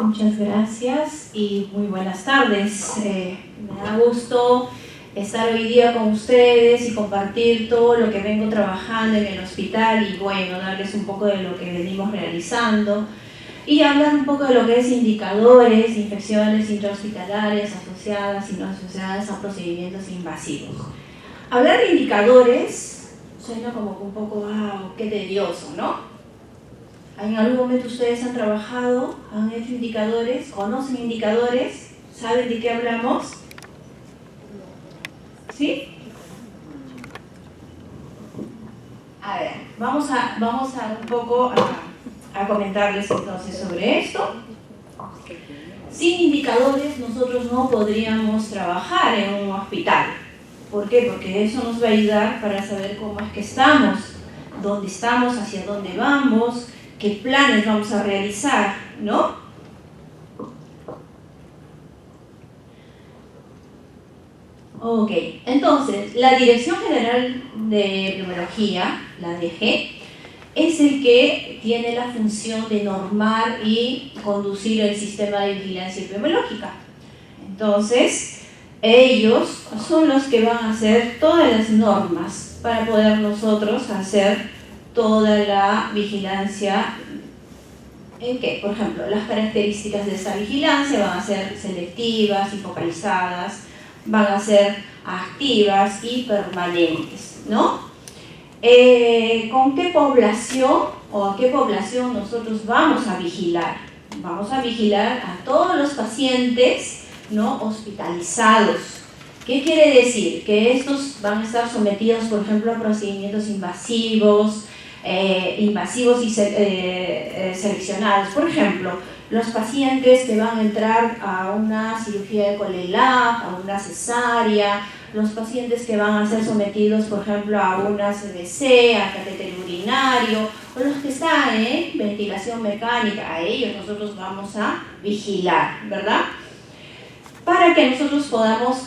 Muchas gracias y muy buenas tardes. Me da gusto estar hoy día con ustedes y compartir todo lo que vengo trabajando en el hospital y bueno, darles un poco de lo que venimos realizando y hablar un poco de lo que es indicadores, infecciones intrahospitalarias asociadas y no asociadas a procedimientos invasivos. Hablar de indicadores suena como un poco, wow, qué tedioso, ¿no? ¿En algún momento ustedes han trabajado, han hecho indicadores, conocen indicadores, saben de qué hablamos? ¿Sí? A ver, vamos a un poco a comentarles entonces sobre esto. Sin indicadores nosotros no podríamos trabajar en un hospital. ¿Por qué? Porque eso nos va a ayudar para saber cómo es que estamos, dónde estamos, hacia dónde vamos, qué planes vamos a realizar, ¿no? Ok, entonces, la Dirección General de Epidemiología, la DG, es el que tiene la función de normar y conducir el sistema de vigilancia epidemiológica. Entonces, ellos son los que van a hacer todas las normas para poder nosotros hacer toda la vigilancia. ¿En qué? Por ejemplo, las características de esta vigilancia van a ser selectivas y focalizadas, van a ser activas y permanentes, ¿no? ¿Con qué población o a qué población nosotros vamos a vigilar? Vamos a vigilar a todos los pacientes no hospitalizados. ¿Qué quiere decir? Que estos van a estar sometidos, por ejemplo, a procedimientos invasivos y seleccionados. Por ejemplo, los pacientes que van a entrar a una cirugía de Colelab, a una cesárea, los pacientes que van a ser sometidos, por ejemplo, a una CBC, a catéter urinario, o los que están en ventilación mecánica, a ellos nosotros vamos a vigilar, ¿verdad? Para que nosotros podamos,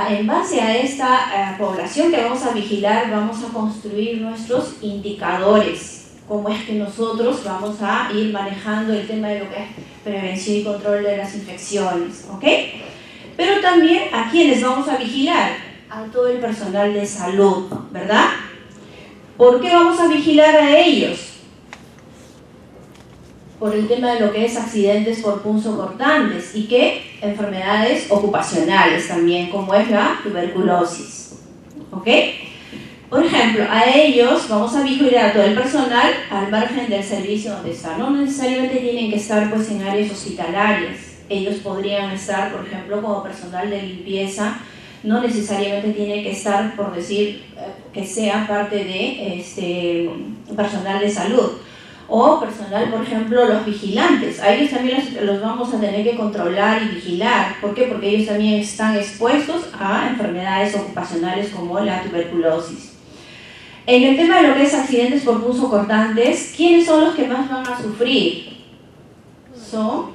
en base a esta población que vamos a vigilar, vamos a construir nuestros indicadores. Cómo es que nosotros vamos a ir manejando el tema de lo que es prevención y control de las infecciones, ¿ok? Pero también a quienes vamos a vigilar, a todo el personal de salud, ¿verdad? ¿Por qué vamos a vigilar a ellos? Por el tema de lo que es accidentes por punzocortantes y que enfermedades ocupacionales también, como es la tuberculosis, ¿ok? Por ejemplo, a ellos vamos a vigilar a todo el personal al margen del servicio donde están. No necesariamente tienen que estar pues, en áreas hospitalarias. Ellos podrían estar, por ejemplo, como personal de limpieza. No necesariamente tiene que estar, por decir, que sea parte de personal de salud. O personal, por ejemplo, los vigilantes. A ellos también los vamos a tener que controlar y vigilar. ¿Por qué? Porque ellos también están expuestos a enfermedades ocupacionales como la tuberculosis. En el tema de lo que es accidentes por punzocortantes, ¿quiénes son los que más van a sufrir? Son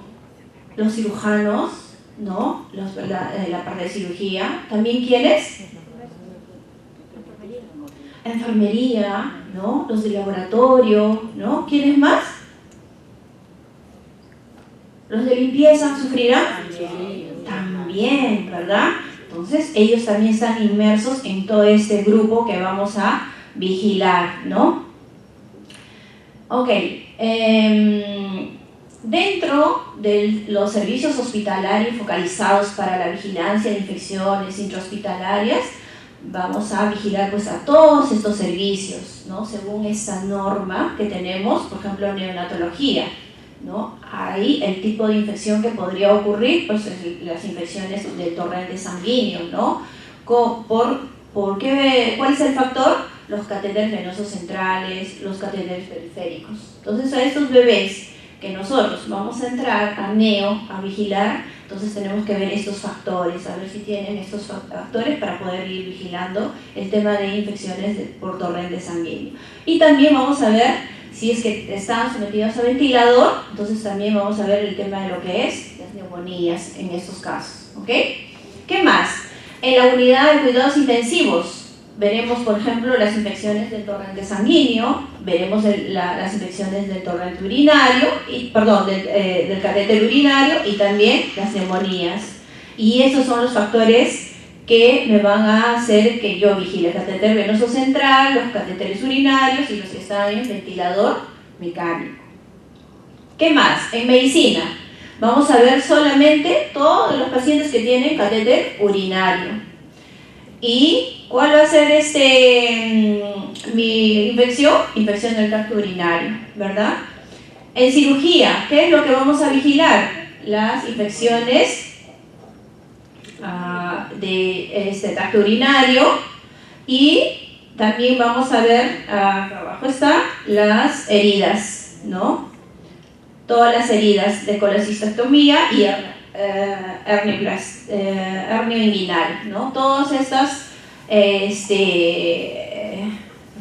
los cirujanos, ¿no? La parte de cirugía. ¿También quiénes? Enfermería, ¿no? Los de laboratorio, ¿no? ¿Quiénes más? ¿Los de limpieza sufrirán? También, ¿verdad? Entonces, ellos también están inmersos en todo este grupo que vamos a vigilar, ¿no? Ok. Dentro de los servicios hospitalarios focalizados para la vigilancia de infecciones intrahospitalarias, vamos a vigilar pues, a todos estos servicios, ¿no? Según esta norma que tenemos, por ejemplo, neonatología, ¿no? Ahí el tipo de infección que podría ocurrir, pues las infecciones del torrente sanguíneo, ¿no? ¿Por qué? ¿Cuál es el factor? Los catéteres venosos centrales, los catéteres periféricos. Entonces a estos bebés que nosotros vamos a entrar a neo, a vigilar, entonces tenemos que ver estos factores, a ver si tienen estos factores para poder ir vigilando el tema de infecciones por torrente sanguíneo. Y también vamos a ver si es que están sometidos a ventilador, entonces también vamos a ver el tema de lo que es las neumonías en estos casos, ¿ok? ¿Qué más? En la unidad de cuidados intensivos, Veremos, por ejemplo, las infecciones del torrente sanguíneo, veremos las infecciones del torrente urinario, del catéter urinario y también las neumonías. Y esos son los factores que me van a hacer que yo vigile el catéter venoso central, los catéteres urinarios y los que están en ventilador mecánico. ¿Qué más? En medicina, vamos a ver solamente todos los pacientes que tienen catéter urinario. ¿Y cuál va a ser mi infección? Infección del tracto urinario, ¿verdad? En cirugía, ¿qué es lo que vamos a vigilar? Las infecciones de tracto urinario, y también vamos a ver, abajo está, las heridas, ¿no? Todas las heridas de colecistectomía y hernia inguinal, ¿no? Todos estos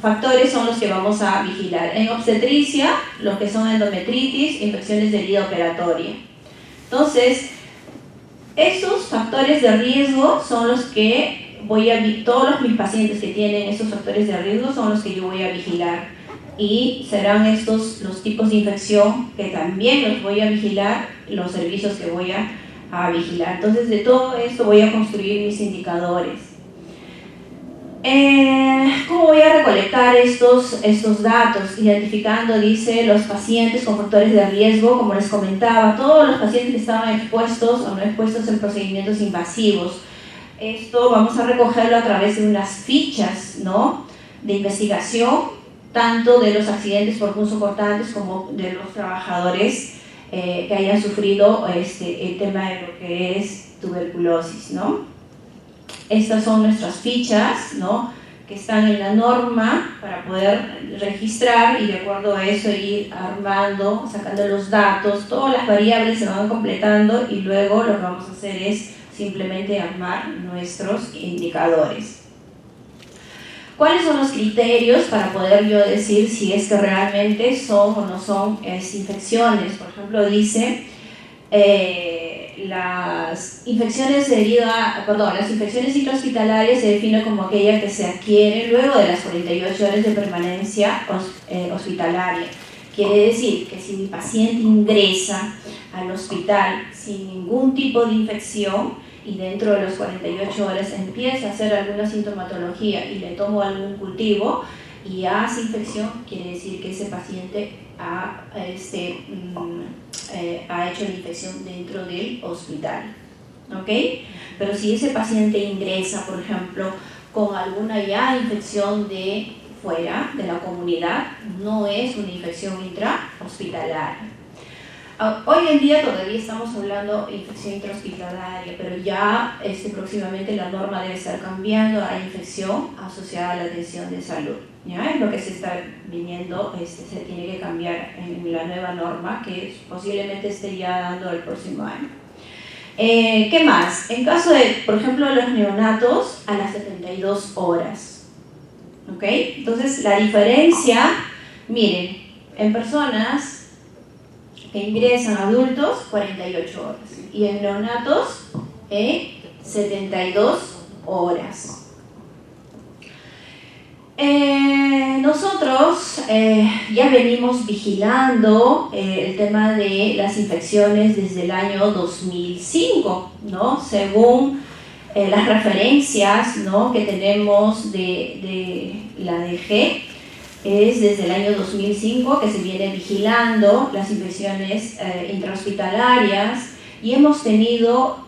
factores son los que vamos a vigilar. En obstetricia, lo que son endometritis, infecciones de herida operatoria. Entonces, estos factores de riesgo son los que todos mis pacientes que tienen estos factores de riesgo son los que yo voy a vigilar. Y serán estos los tipos de infección que también los voy a vigilar, los servicios que voy a vigilar. Entonces, de todo esto voy a construir mis indicadores. ¿Cómo voy a recolectar estos datos? Identificando, dice, los pacientes con factores de riesgo, como les comentaba, todos los pacientes que estaban expuestos o no expuestos en procedimientos invasivos. Esto vamos a recogerlo a través de unas fichas, ¿no?, de investigación, tanto de los accidentes por punzocortantes como de los trabajadores que hayan sufrido el tema de lo que es tuberculosis, ¿no? Estas son nuestras fichas, ¿no?, que están en la norma para poder registrar, y de acuerdo a eso ir armando, sacando los datos, todas las variables se van completando, y luego lo que vamos a hacer es simplemente armar nuestros indicadores. ¿Cuáles son los criterios para poder yo decir si es que realmente son o no son infecciones? Por ejemplo, dice las infecciones las infecciones intrahospitalarias se definen como aquella que se adquiere luego de las 48 horas de permanencia hospitalaria. Quiere decir que si mi paciente ingresa al hospital sin ningún tipo de infección y dentro de las 48 horas empieza a hacer alguna sintomatología y le tomo algún cultivo y hace infección, quiere decir que ese paciente ha hecho la infección dentro del hospital, ¿ok? Pero si ese paciente ingresa, por ejemplo, con alguna ya infección de fuera de la comunidad, no es una infección intrahospitalaria. Hoy en día todavía estamos hablando de infección intrahospitalaria, pero ya próximamente la norma debe estar cambiando a infección asociada a la atención de salud. ¿Ya? Es lo que se está viniendo, se tiene que cambiar en la nueva norma que posiblemente esté ya dando el próximo año. ¿Qué más? En caso de, por ejemplo, los neonatos, a las 72 horas. ¿Ok? Entonces, la diferencia, miren, en personas que ingresan adultos, 48 horas. Y en neonatos, 72 horas. Nosotros ya venimos vigilando el tema de las infecciones desde el año 2005, ¿no? Según las referencias, ¿no?, que tenemos de la DG, es desde el año 2005 que se viene vigilando las infecciones intrahospitalarias, y hemos tenido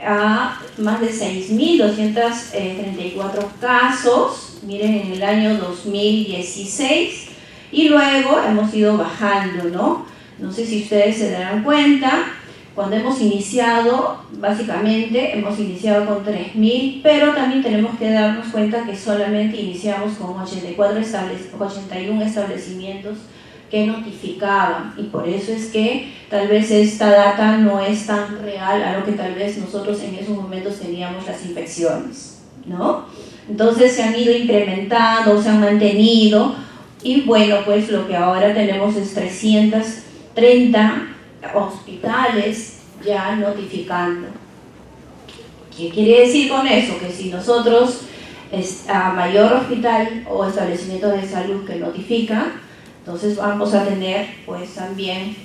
a más de 6.234 casos, miren, en el año 2016, y luego hemos ido bajando, ¿no? No sé si ustedes se darán cuenta, cuando hemos iniciado, básicamente hemos iniciado con 3.000, pero también tenemos que darnos cuenta que solamente iniciamos con 81 establecimientos que notificaban, y por eso es que tal vez esta data no es tan real a lo que tal vez nosotros en esos momentos teníamos las infecciones, ¿no? Entonces se han ido incrementando, se han mantenido, y bueno, pues lo que ahora tenemos es 330 hospitales ya notificando. ¿Qué quiere decir con eso? Que si nosotros a mayor hospital o establecimiento de salud que notifica, entonces vamos a tener pues también,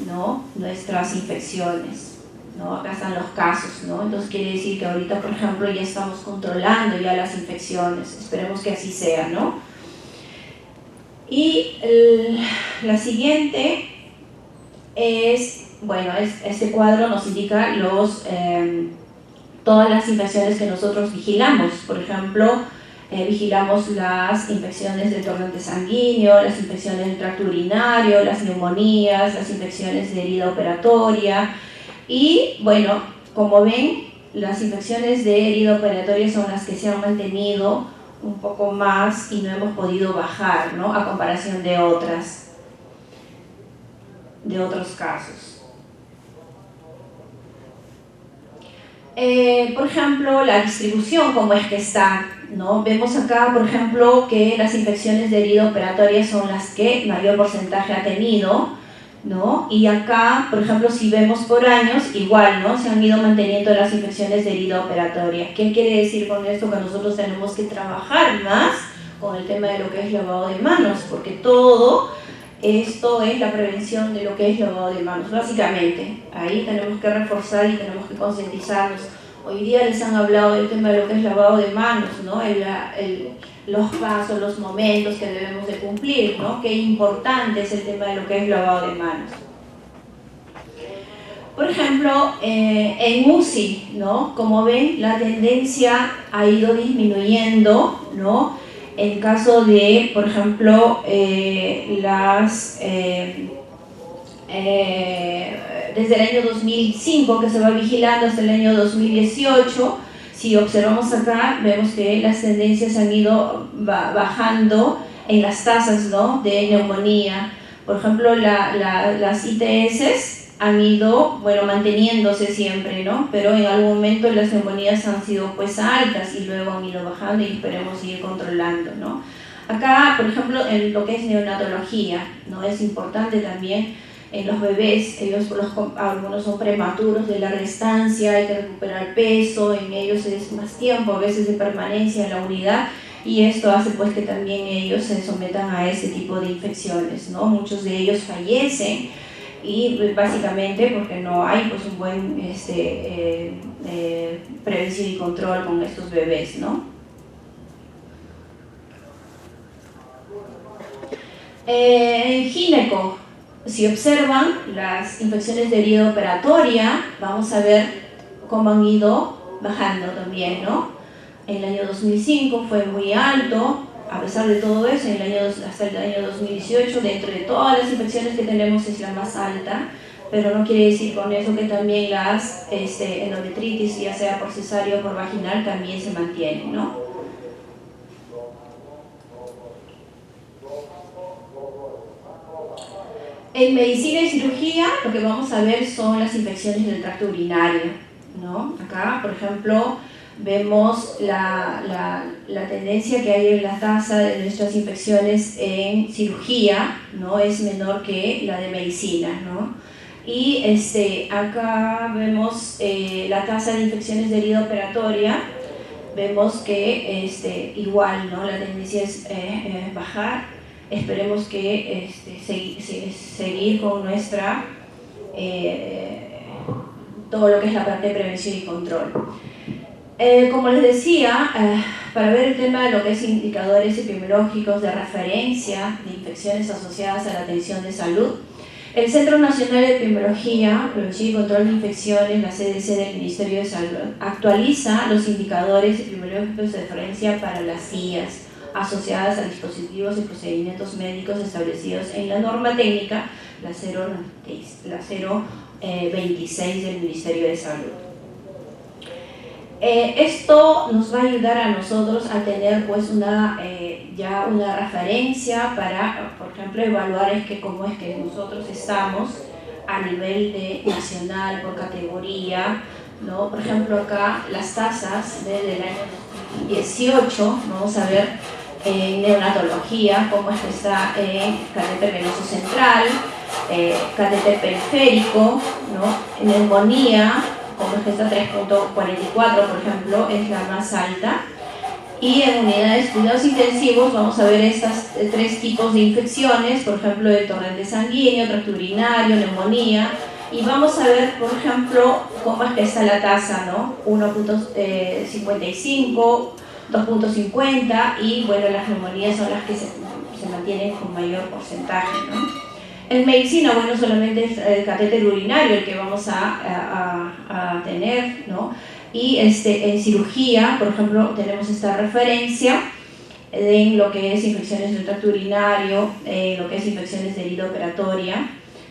¿no?, nuestras infecciones, ¿no? Acá están los casos, ¿no? Entonces quiere decir que ahorita, por ejemplo, ya estamos controlando ya las infecciones, esperemos que así sea, ¿no? Y la siguiente es, bueno, este cuadro nos indica todas las infecciones que nosotros vigilamos. Por ejemplo, vigilamos las infecciones del torrente sanguíneo, las infecciones del tracto urinario, las neumonías, las infecciones de herida operatoria. Y bueno, como ven, las infecciones de herida operatoria son las que se han mantenido un poco más y no hemos podido bajar, ¿no?, a comparación de otros casos. Por ejemplo, la distribución, cómo es que está, ¿no? Vemos acá, por ejemplo, que las infecciones de herida operatoria son las que mayor porcentaje ha tenido, ¿no? Y acá, por ejemplo, si vemos por años, igual, ¿no?, se han ido manteniendo las infecciones de herida operatoria. ¿Qué quiere decir con esto? Que nosotros tenemos que trabajar más con el tema de lo que es lavado de manos, porque todo esto es la prevención de lo que es lavado de manos, básicamente. Ahí tenemos que reforzar y tenemos que concientizarnos. Hoy día les han hablado del tema de lo que es lavado de manos, ¿no?, los pasos, los momentos que debemos de cumplir, ¿no?, qué importante es el tema de lo que es lavado de manos. Por ejemplo, en UCI, ¿no?, como ven, la tendencia ha ido disminuyendo, ¿no?, en caso de, por ejemplo, desde el año 2005 que se va vigilando hasta el año 2018, si observamos acá, vemos que las tendencias han ido bajando en las tasas, ¿no?, de neumonía. Por ejemplo, las ITS han ido, bueno, manteniéndose siempre, ¿no?, pero en algún momento las neumonías han sido pues altas y luego han ido bajando y esperemos ir controlando, ¿no? Acá, por ejemplo, en lo que es neonatología, ¿no?, es importante también en los bebés, algunos son prematuros de larga estancia, hay que recuperar peso, en ellos es más tiempo a veces de permanencia en la unidad, y esto hace pues que también ellos se sometan a ese tipo de infecciones, ¿no? Muchos de ellos fallecen y básicamente porque no hay pues un buen prevención y control con estos bebés, ¿no? Gineco, si observan las infecciones de herida operatoria, vamos a ver cómo han ido bajando también, ¿no? En el año 2005 fue muy alto, a pesar de todo eso, hasta el año 2018, dentro de todas las infecciones que tenemos es la más alta, pero no quiere decir con eso que también las endometritis, ya sea por cesárea o por vaginal, también se mantienen, ¿no? En medicina y cirugía lo que vamos a ver son las infecciones del tracto urinario, ¿no? Acá, por ejemplo, vemos la tendencia que hay en la tasa de nuestras infecciones en cirugía, ¿no?, es menor que la de medicina, ¿no? Y acá vemos la tasa de infecciones de herida operatoria, vemos que igual, ¿no?, la tendencia es bajar. Esperemos que seguir con nuestra todo lo que es la parte de prevención y control. Como les decía, para ver el tema de lo que es indicadores epidemiológicos de referencia de infecciones asociadas a la atención de salud, el Centro Nacional de Epidemiología, Prevención y Control de Infecciones, la CDC del Ministerio de Salud, actualiza los indicadores epidemiológicos de referencia para las CIAs asociadas a dispositivos y procedimientos médicos establecidos en la norma técnica, la 026 del Ministerio de Salud. Esto nos va a ayudar a nosotros a tener pues ya una referencia para, por ejemplo, evaluar cómo es que nosotros estamos a nivel nacional, por categoría, ¿no? Por ejemplo, acá las tasas desde el año 2018, vamos a ver en neonatología cómo es que está en catéter venoso central, catéter periférico, ¿no? Neumonía, como es que está 3.44, por ejemplo, es la más alta. Y en unidades de cuidados intensivos vamos a ver estos tres tipos de infecciones, por ejemplo, el torrente sanguíneo, tracto urinario, neumonía, y vamos a ver, por ejemplo, cómo es que está la tasa, ¿no? 1.55, 2.50, y bueno, las neumonías son las que se mantienen con mayor porcentaje, ¿no? En medicina, bueno, solamente es el catéter urinario el que vamos a tener, ¿no? Y en cirugía, por ejemplo, tenemos esta referencia en lo que es infecciones del tracto urinario, lo que es infecciones de herida operatoria.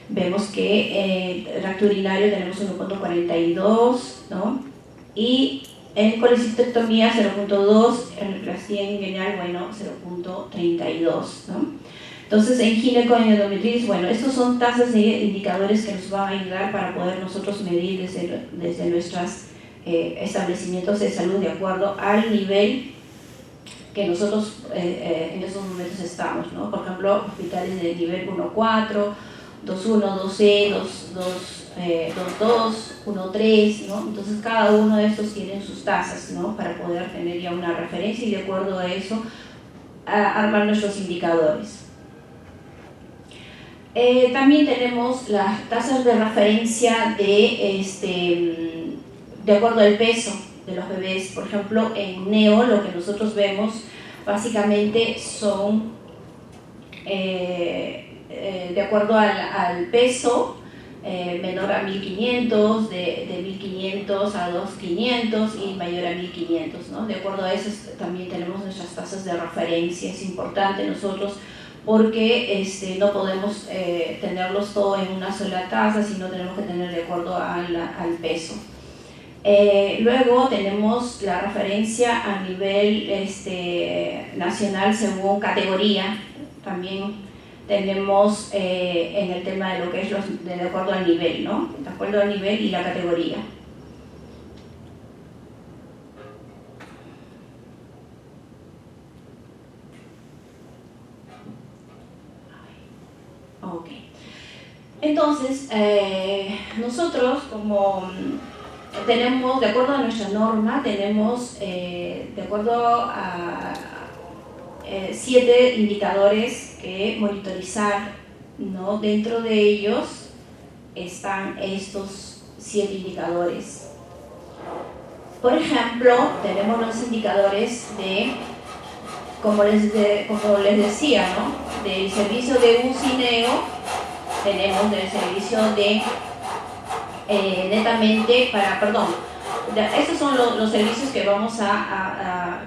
Vemos que el tracto urinario tenemos 1.42, ¿no? Y en colecistectomía 0.2, en neoplasia inguinal, bueno, 0.32, ¿no? Entonces, en ginecoendometritis, bueno, estos son tasas de indicadores que nos van a ayudar para poder nosotros medir desde nuestros establecimientos de salud de acuerdo al nivel que nosotros en esos momentos estamos, ¿no? Por ejemplo, hospitales de nivel 1.4, 2.1, 2C, 2.2, 1.3, ¿no? Entonces, cada uno de estos tienen sus tasas, ¿no? Para poder tener ya una referencia y de acuerdo a eso, armar nuestros indicadores. También tenemos las tasas de referencia de acuerdo al peso de los bebés. Por ejemplo, en neo lo que nosotros vemos básicamente son de acuerdo al peso, menor a 1500, de 1500 a 2500 y mayor a 1500, ¿no? De acuerdo a eso también tenemos nuestras tasas de referencia. Es importante nosotros porque no podemos tenerlos todo en una sola tasa, sino tenemos que tener de acuerdo al peso. Luego tenemos la referencia a nivel nacional según categoría. También tenemos en el tema de lo que es de acuerdo al nivel, ¿no? De acuerdo al nivel y la categoría. Ok. Entonces, nosotros como tenemos, de acuerdo a nuestra norma, tenemos, de acuerdo a 7 indicadores que monitorizar, ¿no? Dentro de ellos están estos 7 indicadores. Por ejemplo, tenemos los indicadores como les decía, ¿no? Del servicio de UCINEO, tenemos del servicio de estos son los servicios que vamos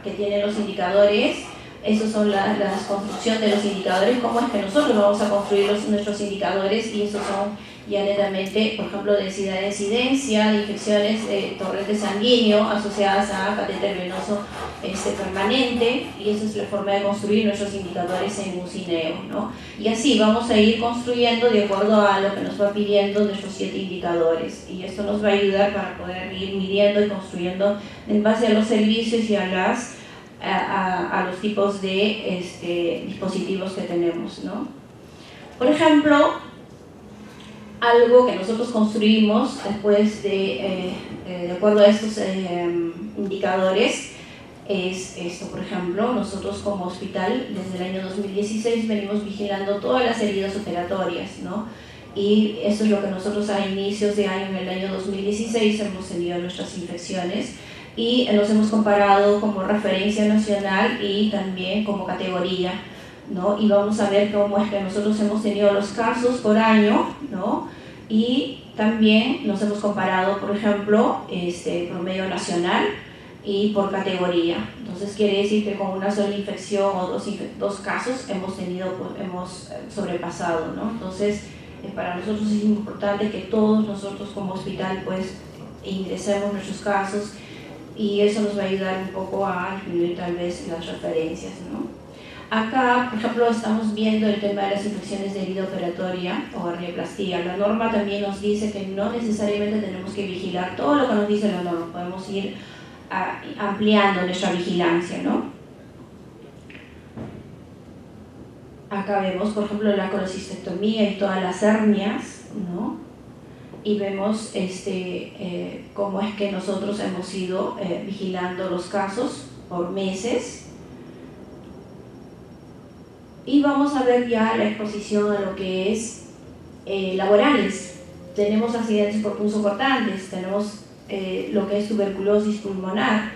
que tienen los indicadores. Estos son la construcción de los indicadores, cómo es que nosotros vamos a construir nuestros indicadores, y estos son ya netamente, por ejemplo, densidad de incidencia, de infecciones de torrente sanguíneo asociadas a catéter venoso permanente, y esa es la forma de construir nuestros indicadores en UCINEO, ¿no? Y así vamos a ir construyendo de acuerdo a lo que nos va pidiendo nuestros 7 indicadores, y esto nos va a ayudar para poder ir midiendo y construyendo en base a los servicios y a los tipos de dispositivos que tenemos, ¿no? Por ejemplo, algo que nosotros construimos después de acuerdo a estos indicadores es esto. Por ejemplo, nosotros como hospital desde el año 2016 venimos vigilando todas las heridas operatorias, ¿no? Y esto es lo que nosotros a inicios de año, en el año 2016, hemos tenido nuestras infecciones y los hemos comparado como referencia nacional y también como categoría, ¿no? Y vamos a ver cómo es que nosotros hemos tenido los casos por año, ¿no? Y también nos hemos comparado, por ejemplo, promedio nacional y por categoría. Entonces quiere decir que con una sola infección o dos casos hemos sobrepasado, ¿no? Entonces para nosotros es importante que todos nosotros como hospital pues ingresemos nuestros casos, y eso nos va a ayudar un poco a disminuir tal vez las referencias, ¿no? Acá, por ejemplo, estamos viendo el tema de las infecciones de herida operatoria o hernioplastia. La norma también nos dice que no necesariamente tenemos que vigilar todo lo que nos dice la norma, podemos ir ampliando nuestra vigilancia, ¿no? Acá vemos, por ejemplo, la colecistectomía y todas las hernias, ¿no? Y vemos cómo es que nosotros hemos ido vigilando los casos por meses. Y vamos a ver ya la exposición a lo que es laborales. Tenemos accidentes por punzocortantes, tenemos lo que es tuberculosis pulmonar.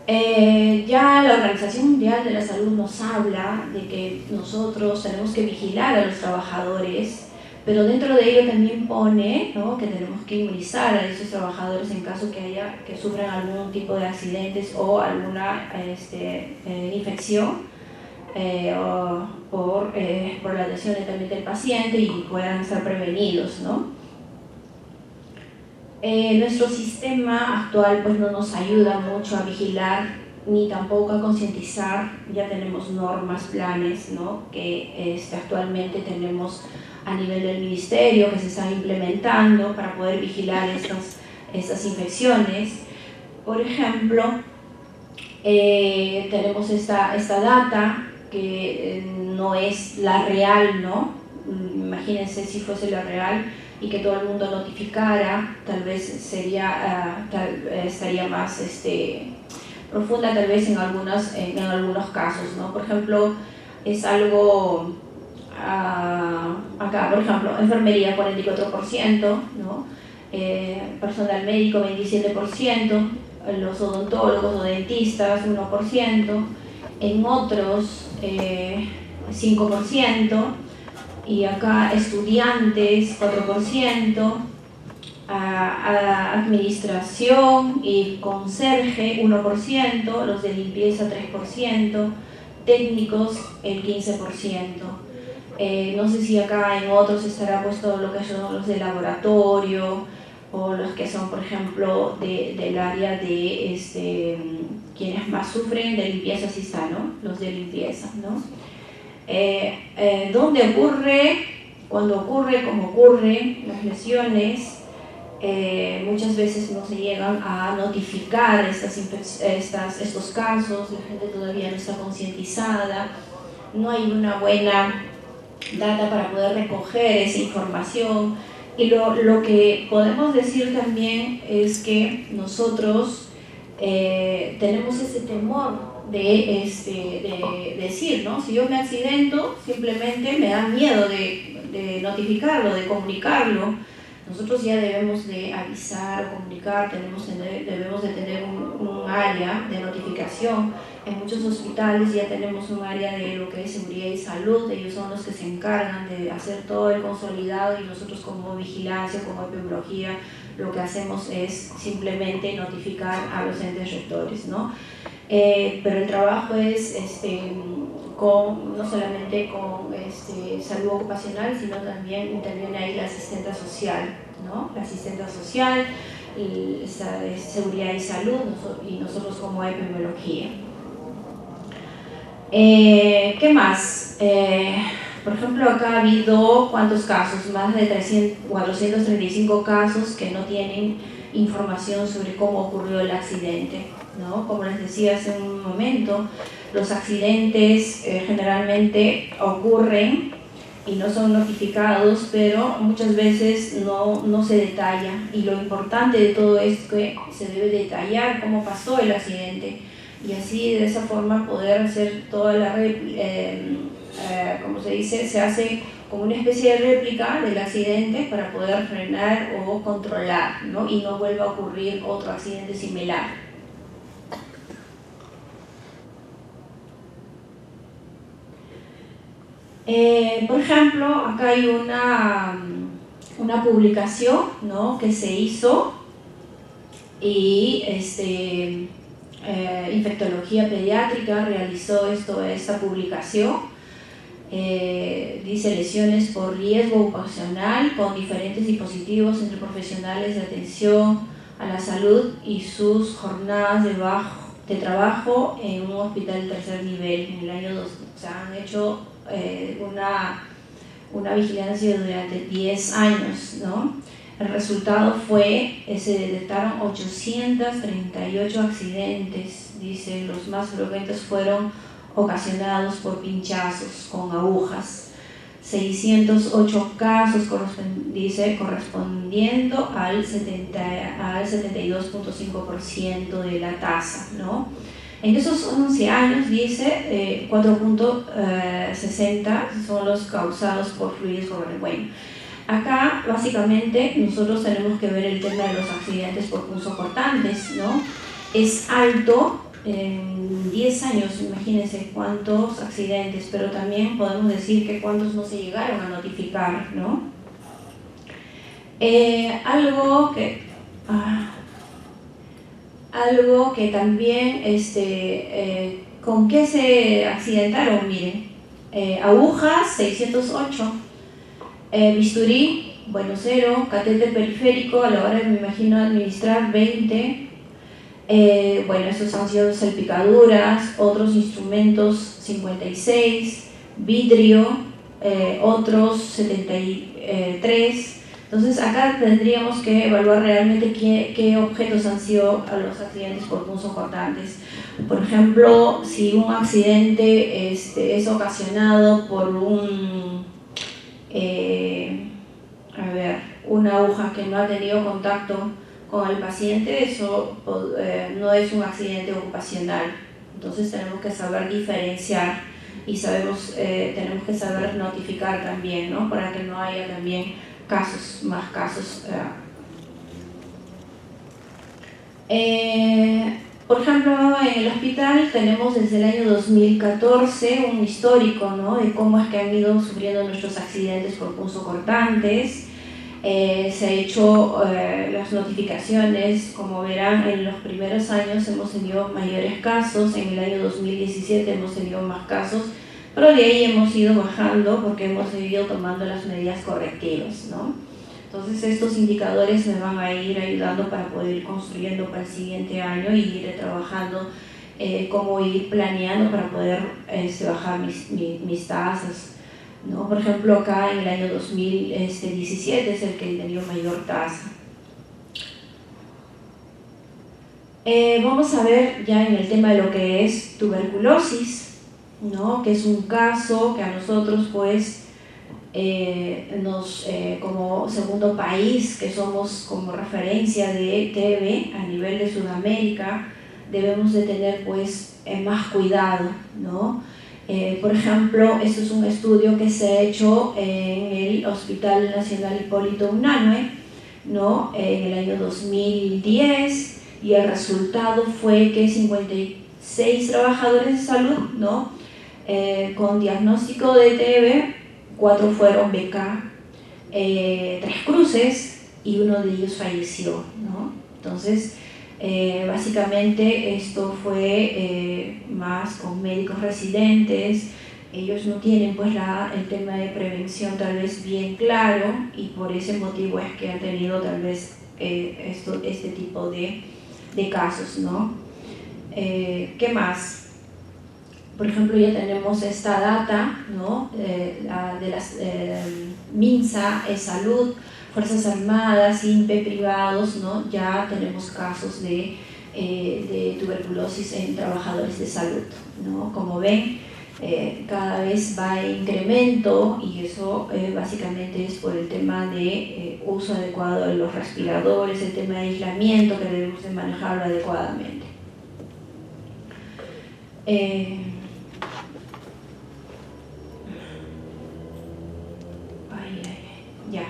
Ya la Organización Mundial de la Salud nos habla de que nosotros tenemos que vigilar a los trabajadores, pero dentro de ello también pone, ¿no?, que tenemos que inmunizar a esos trabajadores en caso que sufran algún tipo de accidentes o alguna infección o por la lesión también del paciente y puedan ser prevenidos, ¿no? Nuestro sistema actual pues no nos ayuda mucho a vigilar ni tampoco a concientizar. Ya tenemos normas, planes, ¿no?, que actualmente tenemos a nivel del ministerio que se están implementando para poder vigilar estas infecciones. Por ejemplo, tenemos esta data que no es la real, ¿no? Imagínense si fuese la real y que todo el mundo notificara, tal vez estaría más profunda tal vez en algunos casos, ¿no? Por ejemplo, es algo acá, por ejemplo, enfermería 44%, ¿no? Personal médico 27%, los odontólogos o dentistas 1%, en otros 5%, y acá estudiantes 4%, administración y conserje 1%, los de limpieza 3%, técnicos el 15%. No sé si acá en otros estará puesto lo que son los de laboratorio o los que son, por ejemplo, del área de quienes más sufren de limpieza, sí está, ¿no? Los de limpieza, ¿no? ¿Dónde ocurre? Cuando ocurre, cómo ocurre, las lesiones, muchas veces no se llegan a notificar estos casos, la gente todavía no está concientizada, no hay una buena data para poder recoger esa información. Y lo que podemos decir también es que nosotros tenemos ese temor de decir, ¿no? Si yo me accidento, simplemente me da miedo de notificarlo, de comunicarlo. Nosotros ya debemos de avisar o comunicar, debemos de tener un área de notificación. En muchos hospitales ya tenemos un área de lo que es seguridad y salud, ellos son los que se encargan de hacer todo el consolidado y nosotros como vigilancia, como epidemiología, lo que hacemos es simplemente notificar a los entes rectores, ¿no? Pero el trabajo es no solamente con salud ocupacional, sino también interviene ahí la asistenta social, ¿no? La asistenta social, seguridad y salud, y nosotros como epidemiología. ¿Qué más? Por ejemplo, acá ha habido ¿cuántos casos? Más de 435 casos que no tienen información sobre cómo ocurrió el accidente, ¿no? Como les decía hace un momento, los accidentes generalmente ocurren y no son notificados, pero muchas veces no se detalla. Y lo importante de todo es que se debe detallar cómo pasó el accidente y así de esa forma poder hacer toda la como se dice, se hace como una especie de réplica del accidente para poder frenar o controlar, ¿no? Y no vuelva a ocurrir otro accidente similar. Por ejemplo, acá hay una publicación, ¿no?, que se hizo y Infectología Pediátrica realizó esta publicación. Dice lesiones por riesgo ocupacional con diferentes dispositivos entre profesionales de atención a la salud y sus jornadas de trabajo en un hospital de tercer nivel en el año 2000. O sea, han hecho una vigilancia durante 10 años, ¿no? El resultado fue, se detectaron 838 accidentes, dice, los más frecuentes fueron ocasionados por pinchazos con agujas, 608 casos correspondiendo al 72.5% de la tasa, ¿no? En esos 11 años, dice, 4.60 son los causados por fluidos corporales. Bueno, acá básicamente nosotros tenemos que ver el tema de los accidentes por punzocortantes, ¿no? Es alto. En 10 años, imagínense cuántos accidentes, pero también podemos decir que cuántos no se llegaron a notificar, ¿no? Algo que también, ¿con qué se accidentaron? Miren, agujas, 608, bisturí, bueno, 0, catéter periférico, a la hora, me imagino, administrar, 20. Bueno, estos han sido salpicaduras, otros instrumentos 56, vidrio, otros 73. Entonces acá tendríamos que evaluar realmente qué objetos han sido los accidentes por punzocortantes. Por ejemplo, si un accidente es ocasionado por una aguja que no ha tenido contacto con el paciente, eso no es un accidente ocupacional. Entonces tenemos que saber diferenciar y tenemos que saber notificar también, ¿no? Para que no haya también más casos. Por ejemplo, en el hospital tenemos desde el año 2014 un histórico, ¿no? De cómo es que han ido sufriendo nuestros accidentes por punzocortantes. Se ha hecho las notificaciones, como verán, en los primeros años hemos tenido mayores casos, en el año 2017 hemos tenido más casos, pero de ahí hemos ido bajando porque hemos ido tomando las medidas correctivas, ¿no? Entonces estos indicadores me van a ir ayudando para poder ir construyendo para el siguiente año y ir trabajando cómo ir planeando para poder bajar mis tasas, ¿no? Por ejemplo, acá en el año 2017 es el que tenía mayor tasa. Vamos a ver ya en el tema de lo que es tuberculosis, ¿no? Que es un caso que a nosotros pues como segundo país que somos como referencia de TB a nivel de Sudamérica, debemos de tener pues más cuidado, ¿no? Por ejemplo, esto es un estudio que se ha hecho en el Hospital Nacional Hipólito Unanue, ¿no? En el año 2010, y el resultado fue que 56 trabajadores de salud, ¿no? Con diagnóstico de TB, 4 fueron BK, 3 cruces y uno de ellos falleció, ¿no? Entonces, básicamente esto fue más con médicos residentes. Ellos no tienen pues el tema de prevención tal vez bien claro, y por ese motivo es que han tenido tal vez este tipo de casos, ¿no? ¿Qué más? Por ejemplo, ya tenemos esta data, ¿no? De las MINSA, Salud, Fuerzas Armadas, INPE, privados, ¿no? Ya tenemos casos de tuberculosis en trabajadores de salud, ¿no? Como ven, cada vez va en incremento, y eso básicamente es por el tema de uso adecuado de los respiradores, el tema de aislamiento que debemos de manejarlo adecuadamente. Ya.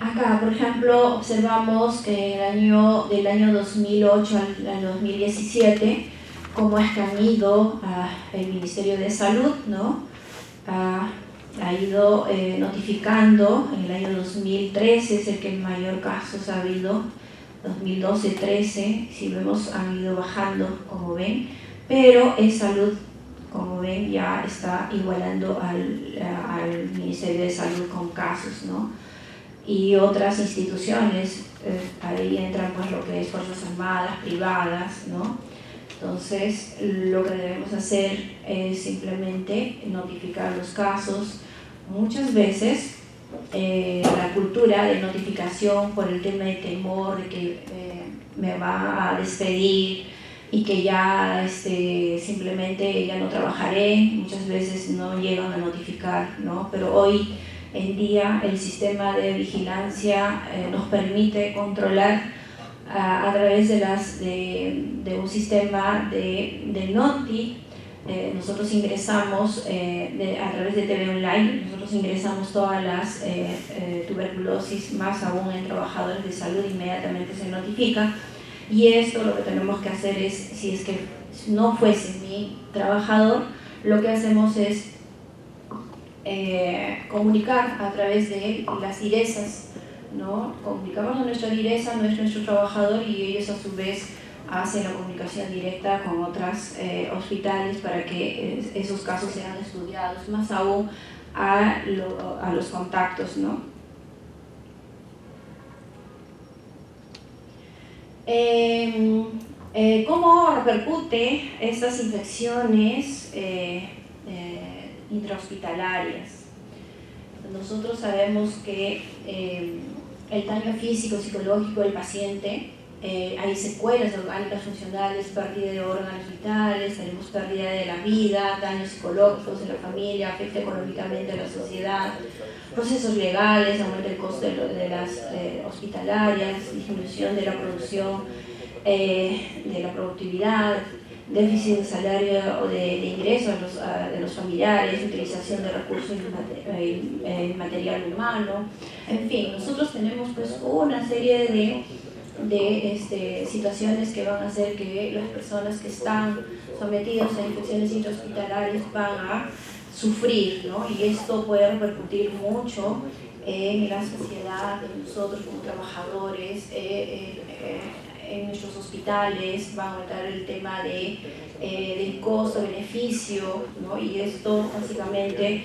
Acá, por ejemplo, observamos que del año 2008 al 2017, cómo es que han ido el Ministerio de Salud, ¿no? Ha ido notificando. En el año 2013 es el que mayor casos ha habido, 2012-13, si vemos, han ido bajando, como ven, pero Salud, como ven, ya está igualando al Ministerio de Salud con casos, ¿no? Y otras instituciones, ahí entran pues lo que es Fuerzas Armadas, privadas, ¿no? Entonces, lo que debemos hacer es simplemente notificar los casos. Muchas veces la cultura de notificación por el tema de temor de que me va a despedir y que ya simplemente ya no trabajaré, muchas veces no llegan a notificar, ¿no? Pero hoy en día el sistema de vigilancia nos permite controlar a través de un sistema de Noti. Nosotros ingresamos, a través de TV Online, nosotros ingresamos todas las tuberculosis, más aún en trabajadores de salud, inmediatamente se notifica. Y esto lo que tenemos que hacer es, si es que no fuese mi trabajador, lo que hacemos es comunicar a través de las IRESAs, ¿no? Comunicamos a nuestra IRESA, nuestro trabajador, y ellos a su vez hacen la comunicación directa con otros hospitales para que esos casos sean estudiados, más aún a los contactos, ¿no? ¿Cómo repercute estas infecciones intrahospitalarias? Nosotros sabemos que el daño físico, psicológico del paciente, hay secuelas orgánicas funcionales, pérdida de órganos vitales, tenemos pérdida de la vida, daños psicológicos en la familia, afecta económicamente a la sociedad, procesos legales, aumenta el costo de las hospitalarias, disminución de la producción, de la productividad, déficit de salario o de ingresos de los familiares, utilización de recursos y material humano. En fin, nosotros tenemos pues una serie de situaciones que van a hacer que las personas que están sometidas a infecciones intrahospitalarias van a sufrir, ¿no? Y esto puede repercutir mucho en la sociedad, en nosotros como trabajadores, en nuestros hospitales. Va a aumentar el tema del costo-beneficio, ¿no? Y esto básicamente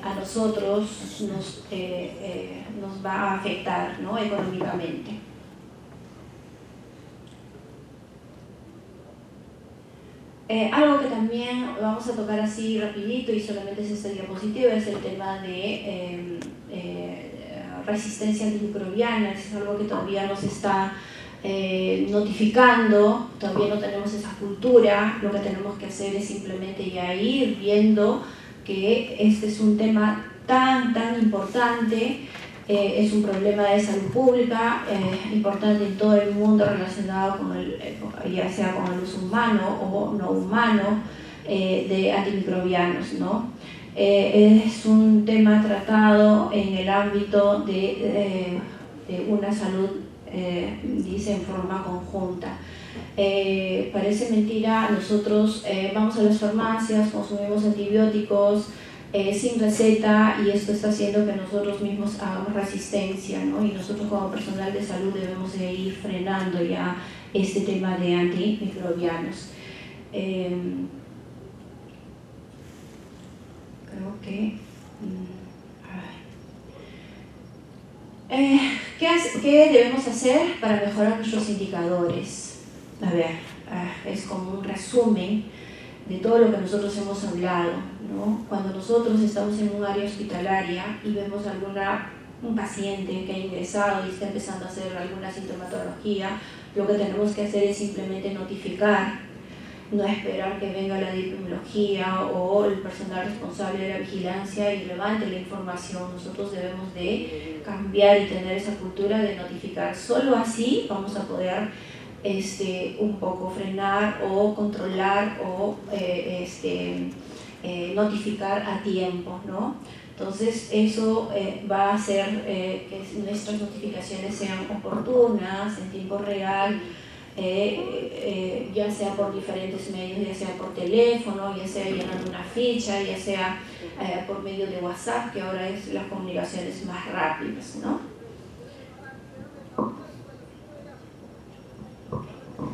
a nosotros nos va a afectar, ¿no? Económicamente. Algo que también vamos a tocar así rapidito y solamente es esta diapositiva es el tema de resistencia antimicrobiana. Es algo que todavía nos está notificando, todavía no tenemos esa cultura. Lo que tenemos que hacer es simplemente ya ir viendo que este es un tema tan importante. Es un problema de salud pública importante en todo el mundo relacionado con ya sea con el uso humano o no humano de antimicrobianos, ¿no? Es un tema tratado en el ámbito de una salud, dice, en forma conjunta. Parece mentira, nosotros vamos a las farmacias, consumimos antibióticos sin receta, y esto está haciendo que nosotros mismos hagamos resistencia, ¿no? Y nosotros como personal de salud debemos de ir frenando ya este tema de antimicrobianos. Creo que... ¿Qué debemos hacer para mejorar nuestros indicadores? A ver, es como un resumen de todo lo que nosotros hemos hablado, ¿no? Cuando nosotros estamos en un área hospitalaria y vemos un paciente que ha ingresado y está empezando a hacer alguna sintomatología, lo que tenemos que hacer es simplemente notificar, no esperar que venga la epidemiología o el personal responsable de la vigilancia y levante la información. Nosotros debemos de cambiar y tener esa cultura de notificar. Solo así vamos a poder un poco frenar o controlar o notificar a tiempo, ¿no? Entonces eso va a hacer que nuestras notificaciones sean oportunas, en tiempo real, ya sea por diferentes medios, ya sea por teléfono, ya sea llenando una ficha, ya sea por medio de WhatsApp, que ahora es las comunicaciones más rápidas, ¿no?